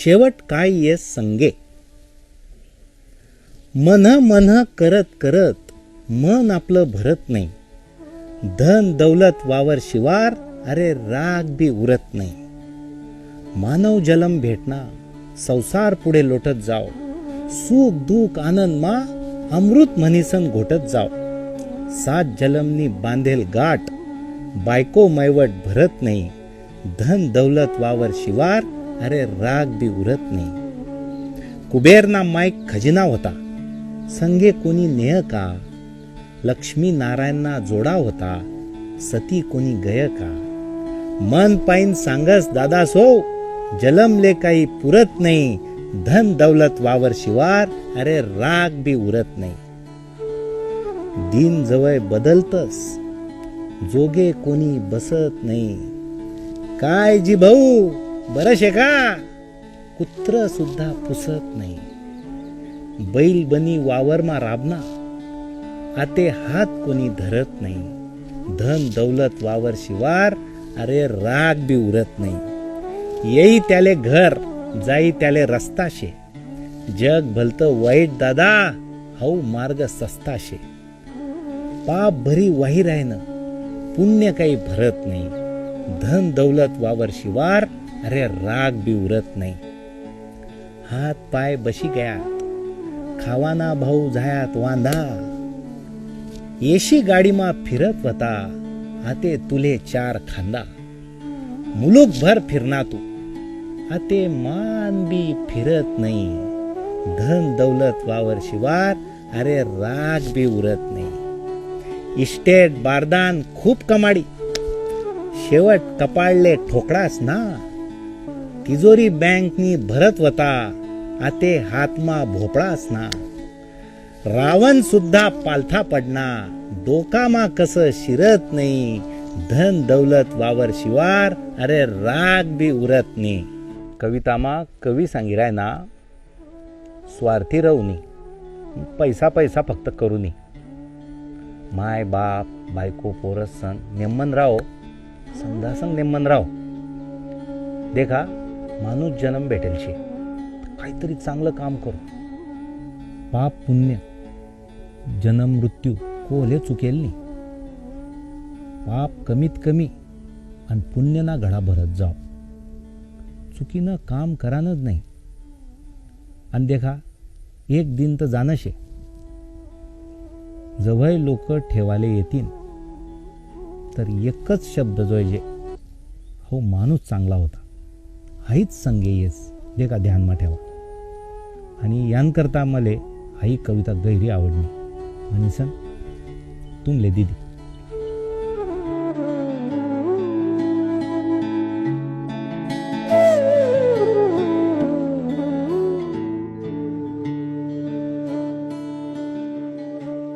शेवट काय ये संगे. मन मन करत करत मन आपलं भरत नाही. धन दौलत वावर शिवार अरे राग बी उरत नाही. मानव जलम भेटना संसार पुढे लोटत जाव. सुख दुःख आनंद मा अमृत म्हणीसन घोटत जाव. सात जलमनी बांधेल गाठ बायको मैवट भरत नाही. धन दौलत वावर शिवार अरे राग बी उरत नाही. कुबेरना माईक खजिना होता संगे कोणी नेह का. लक्ष्मी नारायणना जोडा होता सती कोणी गय का. मन पाईन सांगस दादा सो जलमले काही पुरत नाही. धन दौलत वावर शिवार अरे राग बी उरत नाही. दिन जवळ बदलतस जोगे कोणी बसत नाही. काय जी भाऊ बरशे का. कुत्र सुद्धा पुसत नाही. बैल बनी वावरमा राबना आते हात कोणी धरत नाही. धन दौलत वावर शिवार अरे राग बी उरत नाही. येई त्याले घर जाई त्याले रस्ता शे. जग भलत वाईट दादा हौ मार्ग सस्ता शे. पाप भरी वाही रायन पुण्य काही भरत नाही. धन दौलत वावर शिवार अरे राग बी उरत नाही. हात पाय बशी गयात खावाना भाऊ झायात वांधा. येशी गाडीमा फिरत वता आते तुले चार खांदा. मुलुक भर फिरना तू आते मान बी फिरत नाही. धन दौलत वावर शिवार अरे राग बी उरत नाही. इस्टेट बारदान खूप कमाडी शेवट कपाळले ठोकडास ना. तिजोरी बँकनी भरत वता आते हातमा भोपळास ना. रावण सुद्धा पालथा पडना डोकामा कस शिरत नाही. धन दौलत वावर शिवार अरे राग बी उरत नाही. कवितामा कवी सांगिराय ना स्वार्थी राहूनी पैसा पैसा फक्त करूनी. माय बाप बायको पोरस संग नेमन राव समजा संग नेमन राव. देखा माणूस जन्म भेटेल शे काहीतरी चांगलं काम करू. पाप पुण्य जन्म मृत्यू कोले चुकेल नाही. पाप कमीत कमी आणि पुण्य ना घडा भरत जाव. चुकीनं काम करानच नाही. आणि देखा एक दिन तर जाणं शे. जवळ लोक ठेवाले येतील तर एकच शब्द जोयजे हो माणूस चांगला होता हाईच संगे येस. देखा ध्यानमा ठेवा. आणि यानकरता मले हाई कविता गैरी आवडली. आणि सन तुमले दिदी